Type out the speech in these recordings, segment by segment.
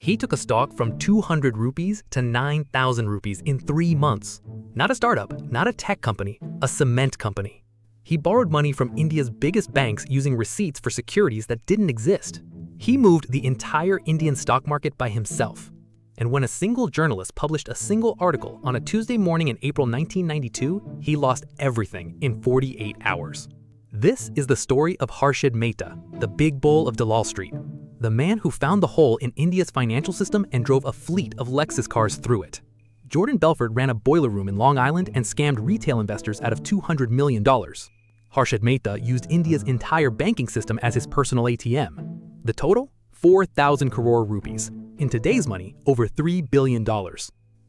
He took a stock from 200 rupees to 9,000 rupees in 3 months. Not a startup, not a tech company, a cement company. He borrowed money from India's biggest banks using receipts for securities that didn't exist. He moved the entire Indian stock market by himself. And when a single journalist published a single article on a Tuesday morning in April 1992, he lost everything in 48 hours. This is the story of Harshad Mehta, the big bull of Dalal Street, the man who found the hole in India's financial system and drove a fleet of Lexus cars through it. Jordan Belfort ran a boiler room in Long Island and scammed retail investors out of $200 million. Harshad Mehta used India's entire banking system as his personal ATM. The total? 4,000 crore rupees. In today's money, over $3 billion.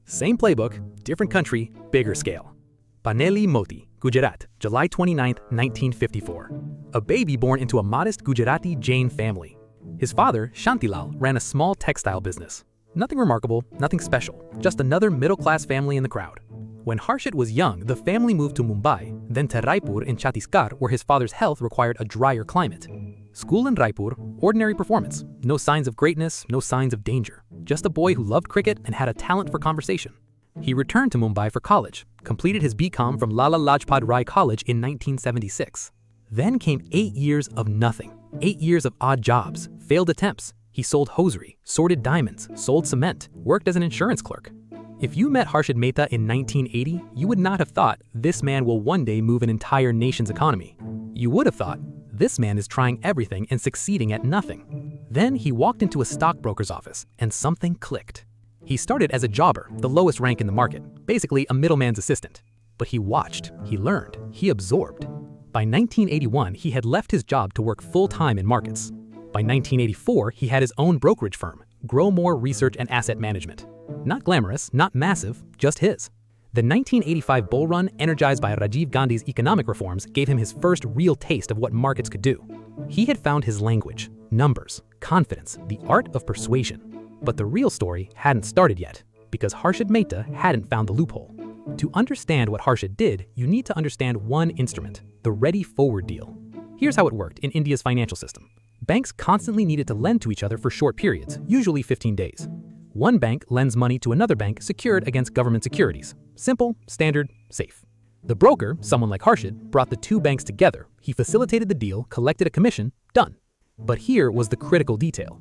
Same playbook, different country, bigger scale. Paneli Moti, Gujarat, July 29, 1954. A baby born into a modest Gujarati Jain family. His father, Shantilal, ran a small textile business. Nothing remarkable, nothing special, just another middle-class family in the crowd. When Harshad was young, the family moved to Mumbai, then to Raipur in Chhattisgarh, where his father's health required a drier climate. School in Raipur, ordinary performance. No signs of greatness, no signs of danger. Just a boy who loved cricket and had a talent for conversation. He returned to Mumbai for college, completed his BCom from Lala Lajpat Rai College in 1976. Then came 8 years of nothing. 8 years of odd jobs, failed attempts. He sold hosiery, sorted diamonds, sold cement, worked as an insurance clerk. If you met Harshad Mehta in 1980, you would not have thought this man will one day move an entire nation's economy. You would have thought, this man is trying everything and succeeding at nothing. Then he walked into a stockbroker's office and something clicked. He started as a jobber, the lowest rank in the market, basically a middleman's assistant. But he watched, he learned, he absorbed. By 1981, he had left his job to work full-time in markets. By 1984, he had his own brokerage firm, Grow More Research and Asset Management. Not glamorous, not massive, just his. The 1985 bull run, energized by Rajiv Gandhi's economic reforms, gave him his first real taste of what markets could do. He had found his language, numbers, confidence, the art of persuasion. But the real story hadn't started yet, because Harshad Mehta hadn't found the loophole. To understand what Harshad did, you need to understand one instrument, the ready forward deal. Here's how it worked in India's financial system. Banks constantly needed to lend to each other for short periods, usually 15 days. One bank lends money to another bank secured against government securities. Simple, standard, safe. The broker, someone like Harshad, brought the two banks together. He facilitated the deal, collected a commission, done. But here was the critical detail.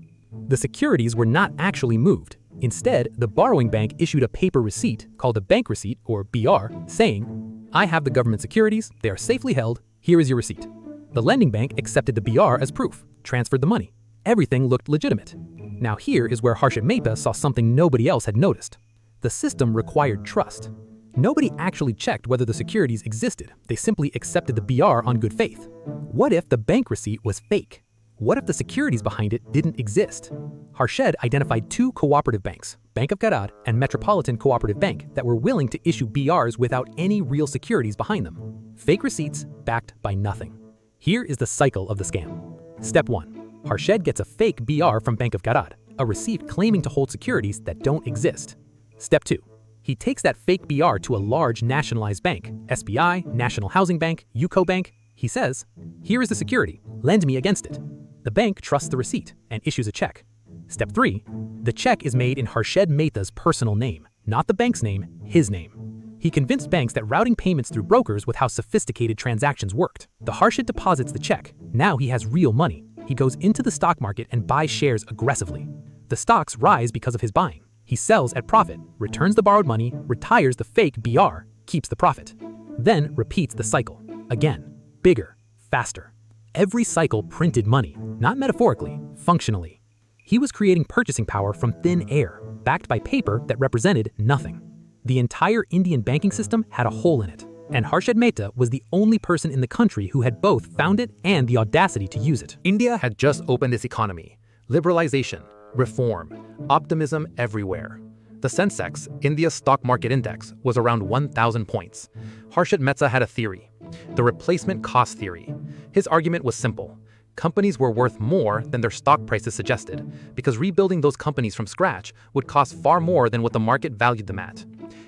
The securities were not actually moved. Instead, the borrowing bank issued a paper receipt, called a bank receipt, or BR, saying, "I have the government securities, they are safely held, here is your receipt." The lending bank accepted the BR as proof, transferred the money. Everything looked legitimate. Now here is where Harshad Mehta saw something nobody else had noticed. The system required trust. Nobody actually checked whether the securities existed. They simply accepted the BR on good faith. What if the bank receipt was fake? What if the securities behind it didn't exist? Harshad identified two cooperative banks, Bank of Garad and Metropolitan Cooperative Bank, that were willing to issue BRs without any real securities behind them. Fake receipts backed by nothing. Here is the cycle of the scam. Step 1. Harshad gets a fake BR from Bank of Garad, a receipt claiming to hold securities that don't exist. Step 2. He takes that fake BR to a large nationalized bank, SBI, National Housing Bank, UCO Bank. He says, "Here is the security, lend me against it." The bank trusts the receipt and issues a check. Step 3. The check is made in Harshad Mehta's personal name, not the bank's name, his name. He convinced banks that routing payments through brokers with how sophisticated transactions worked. The Harshad deposits the check. Now he has real money. He goes into the stock market and buys shares aggressively. The stocks rise because of his buying. He sells at profit, returns the borrowed money, retires the fake BR, keeps the profit. Then repeats the cycle. Again, bigger, faster. Every cycle printed money, not metaphorically, functionally. He was creating purchasing power from thin air, backed by paper that represented nothing. The entire Indian banking system had a hole in it, and Harshad Mehta was the only person in the country who had both found it and the audacity to use it. India had just opened its economy. Liberalization, reform, optimism everywhere. The Sensex, India's stock market index, was around 1,000 points. Harshad Mehta had a theory, the replacement cost theory. His argument was simple. Companies were worth more than their stock prices suggested, because rebuilding those companies from scratch would cost far more than what the market valued them at.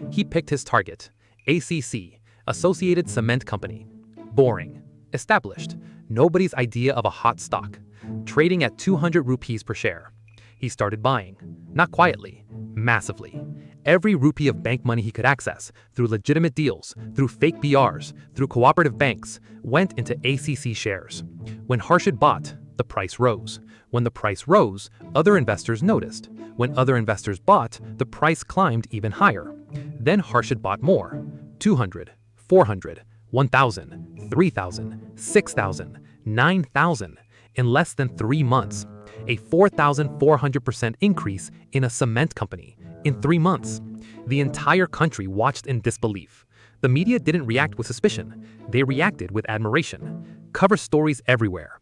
He picked his target, ACC, Associated Cement Company. Boring, established, nobody's idea of a hot stock, trading at 200 rupees per share. He started buying, not quietly, massively. Every rupee of bank money he could access, through legitimate deals, through fake BRs, through cooperative banks, went into ACC shares. When Harshad bought, the price rose. When the price rose, other investors noticed. When other investors bought, the price climbed even higher. Then Harshad bought more. 200, 400, 1,000, 3,000, 6,000, 9,000 in less than 3 months. A 4,400% increase in a cement company in 3 months. The entire country watched in disbelief. The media didn't react with suspicion. They reacted with admiration. Cover stories everywhere.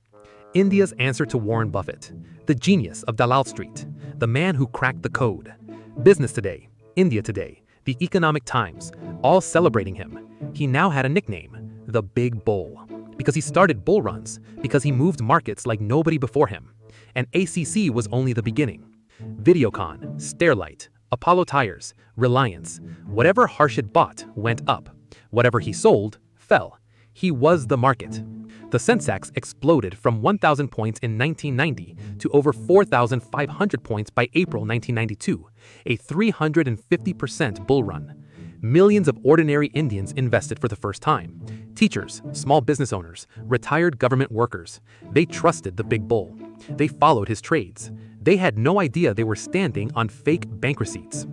India's answer to Warren Buffett, the genius of Dalal Street, the man who cracked the code. Business Today, India Today, the Economic Times, all celebrating him. He now had a nickname, the Big Bull, because he started bull runs, because he moved markets like nobody before him. And ACC was only the beginning. Videocon, Sterlite, Apollo Tires, Reliance, whatever Harshad bought went up. Whatever he sold fell. He was the market. The Sensex exploded from 1,000 points in 1990 to over 4,500 points by April 1992, a 350% bull run. Millions of ordinary Indians invested for the first time. Teachers, small business owners, retired government workers. They trusted the big bull. They followed his trades. They had no idea they were standing on fake bank receipts.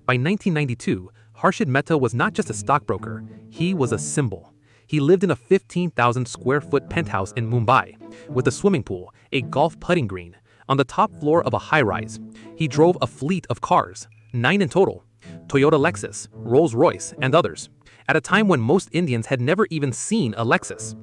By 1992, Harshad Mehta was not just a stockbroker, he was a symbol. He lived in a 15,000 square foot penthouse in Mumbai, with a swimming pool, a golf putting green, on the top floor of a high-rise. He drove a fleet of cars, 9 in total, Toyota Lexus, Rolls-Royce, and others, at a time when most Indians had never even seen a Lexus.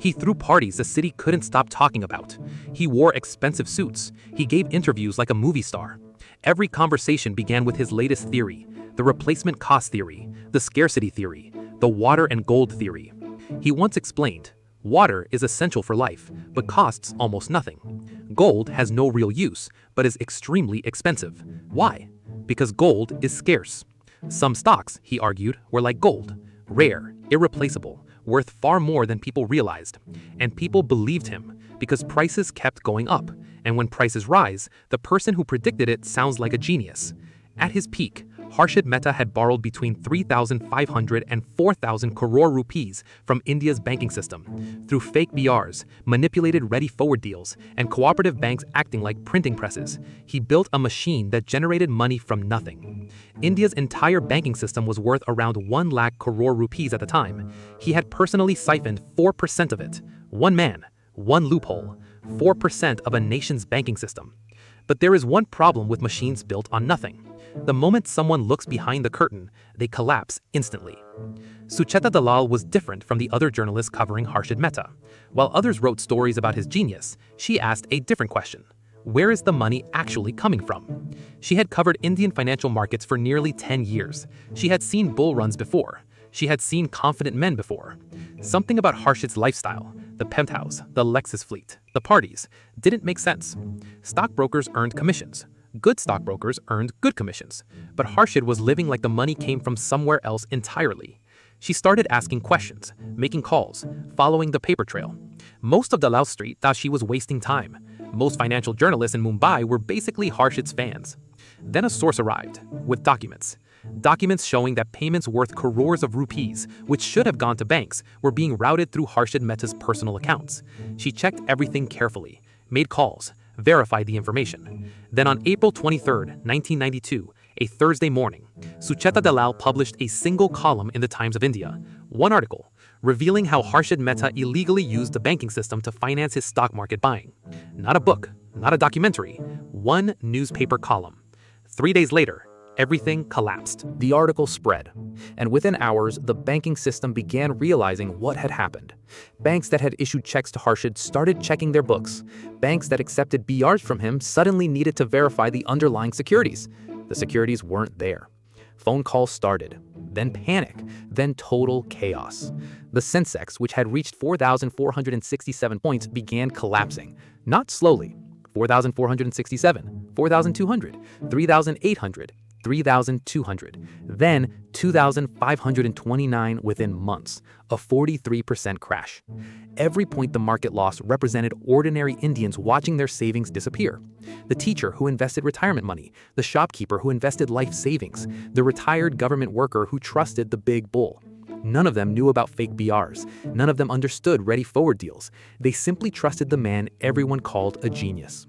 He threw parties the city couldn't stop talking about. He wore expensive suits. He gave interviews like a movie star. Every conversation began with his latest theory, the replacement cost theory, the scarcity theory, the water and gold theory. He once explained, water is essential for life, but costs almost nothing. Gold has no real use, but is extremely expensive. Why? Because gold is scarce. Some stocks, he argued, were like gold, rare, irreplaceable, worth far more than people realized. And people believed him, because prices kept going up. And when prices rise, the person who predicted it sounds like a genius. At his peak, Harshad Mehta had borrowed between 3,500 and 4,000 crore rupees from India's banking system, through fake BRs, manipulated ready-forward deals, and cooperative banks acting like printing presses. He built a machine that generated money from nothing. India's entire banking system was worth around 1 lakh crore rupees at the time. He had personally siphoned 4% of it. One man, one loophole, 4% of a nation's banking system. But there is one problem with machines built on nothing. The moment someone looks behind the curtain, they collapse instantly. Sucheta Dalal was different from the other journalists covering Harshad Mehta. While others wrote stories about his genius, she asked a different question. Where is the money actually coming from? She had covered Indian financial markets for nearly 10 years. She had seen bull runs before. She had seen confident men before. Something about Harshad's lifestyle, the penthouse, the Lexus fleet, the parties, didn't make sense. Stockbrokers earned commissions. Good stockbrokers earned good commissions, but Harshad was living like the money came from somewhere else entirely. She started asking questions, making calls, following the paper trail. Most of Dalal Street thought she was wasting time. Most financial journalists in Mumbai were basically Harshad's fans. Then a source arrived, with documents. Documents showing that payments worth crores of rupees, which should have gone to banks, were being routed through Harshad Mehta's personal accounts. She checked everything carefully, made calls, verified the information. Then on April 23, 1992, a Thursday morning, Sucheta Dalal published a single column in the Times of India, one article, revealing how Harshad Mehta illegally used the banking system to finance his stock market buying. Not a book, not a documentary, one newspaper column. 3 days later, everything collapsed. The article spread, and within hours, the banking system began realizing what had happened. Banks that had issued checks to Harshad started checking their books. Banks that accepted BRs from him suddenly needed to verify the underlying securities. The securities weren't there. Phone calls started, then panic, then total chaos. The Sensex, which had reached 4,467 points, began collapsing. Not slowly. 4,467, 4,200, 3,800, 3,200, then 2,529 within months, a 43% crash. Every point the market lost represented ordinary Indians watching their savings disappear. The teacher who invested retirement money, the shopkeeper who invested life savings, the retired government worker who trusted the big bull. None of them knew about fake BRs. None of them understood ready-forward deals. They simply trusted the man everyone called a genius.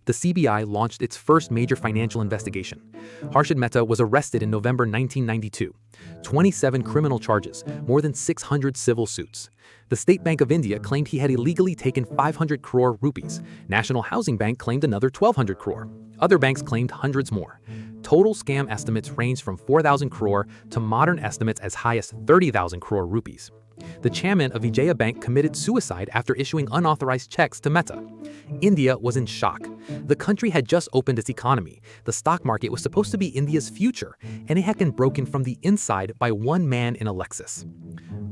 The CBI launched its first major financial investigation. Harshad Mehta was arrested in November 1992. 27 criminal charges, more than 600 civil suits. The State Bank of India claimed he had illegally taken 500 crore rupees. National Housing Bank claimed another 1,200 crore. Other banks claimed hundreds more. Total scam estimates ranged from 4,000 crore to modern estimates as high as 30,000 crore rupees. The chairman of Vijaya Bank committed suicide after issuing unauthorized checks to Mehta. India was in shock. The country had just opened its economy. The stock market was supposed to be India's future, and it had been broken from the inside by one man in a Lexus.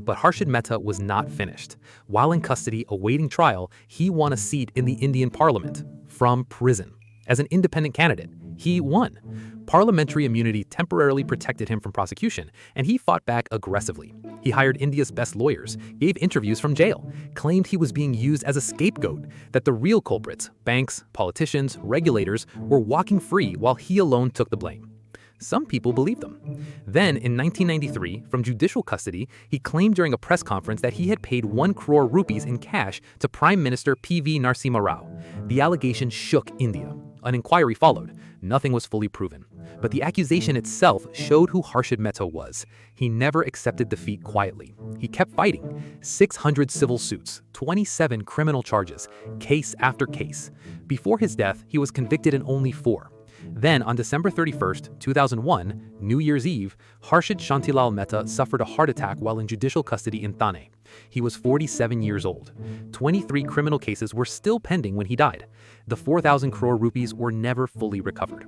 But Harshad Mehta was not finished. While in custody awaiting trial, he won a seat in the Indian parliament from prison. As an independent candidate, he won. Parliamentary immunity temporarily protected him from prosecution, and he fought back aggressively. He hired India's best lawyers, gave interviews from jail, claimed he was being used as a scapegoat, that the real culprits, banks, politicians, regulators, were walking free while he alone took the blame. Some people believed them. Then, in 1993, from judicial custody, he claimed during a press conference that he had paid 1 crore rupees in cash to Prime Minister P.V. Narasimha Rao. The allegation shook India. An inquiry followed. Nothing was fully proven. But the accusation itself showed who Harshad Mehta was. He never accepted defeat quietly. He kept fighting. 600 civil suits, 27 criminal charges, case after case. Before his death, he was convicted in only 4. Then, on December 31st, 2001, New Year's Eve, Harshad Shantilal Mehta suffered a heart attack while in judicial custody in Thane. He was 47 years old. 23 criminal cases were still pending when he died. The 4,000 crore rupees were never fully recovered.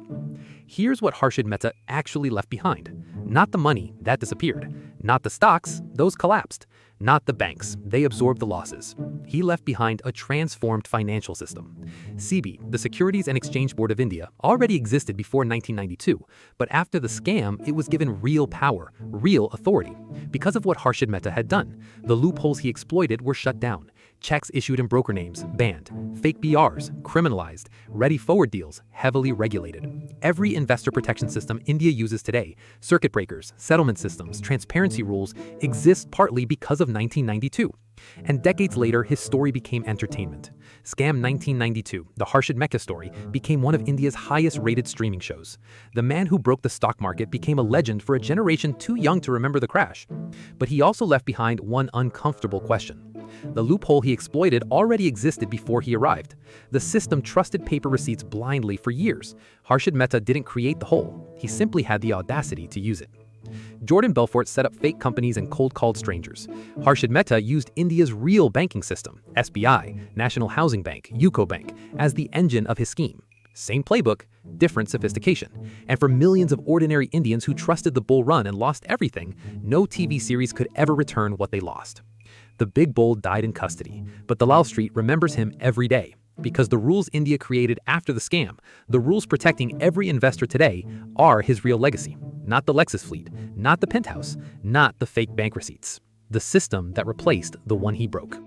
Here's what Harshad Mehta actually left behind. Not the money, that disappeared. Not the stocks, those collapsed. Not the banks, they absorbed the losses. He left behind a transformed financial system. SEBI, the Securities and Exchange Board of India, already existed before 1992, but after the scam, it was given real power, real authority. Because of what Harshad Mehta had done, the loopholes he exploited were shut down. Checks issued in broker names banned, fake BRs criminalized, ready-forward deals heavily regulated. Every investor protection system India uses today, circuit breakers, settlement systems, transparency rules, exist partly because of 1992. And decades later, his story became entertainment. Scam 1992, the Harshad Mehta story, became one of India's highest-rated streaming shows. The man who broke the stock market became a legend for a generation too young to remember the crash. But he also left behind one uncomfortable question. The loophole he exploited already existed before he arrived. The system trusted paper receipts blindly for years. Harshad Mehta didn't create the hole. He simply had the audacity to use it. Jordan Belfort set up fake companies and cold-called strangers. Harshad Mehta used India's real banking system, SBI, National Housing Bank, UCO Bank, as the engine of his scheme. Same playbook, different sophistication. And for millions of ordinary Indians who trusted the bull run and lost everything, no TV series could ever return what they lost. The big bull died in custody, but Dalal Street remembers him every day. Because the rules India created after the scam, the rules protecting every investor today, are his real legacy. Not the Lexus fleet, not the penthouse, not the fake bank receipts. The system that replaced the one he broke.